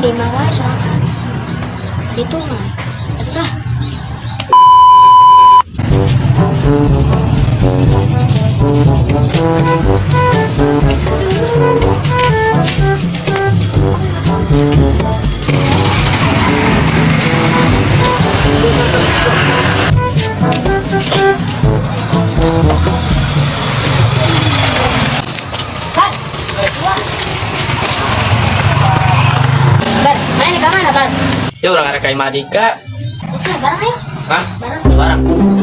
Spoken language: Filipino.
game lang aja soalnya. Gitu mah. Aduh lah. Ban, mana nih kemana, Ban? Ya orang ada kayak Madika. Usah, bareng ayo. Hah? Bareng. Barang.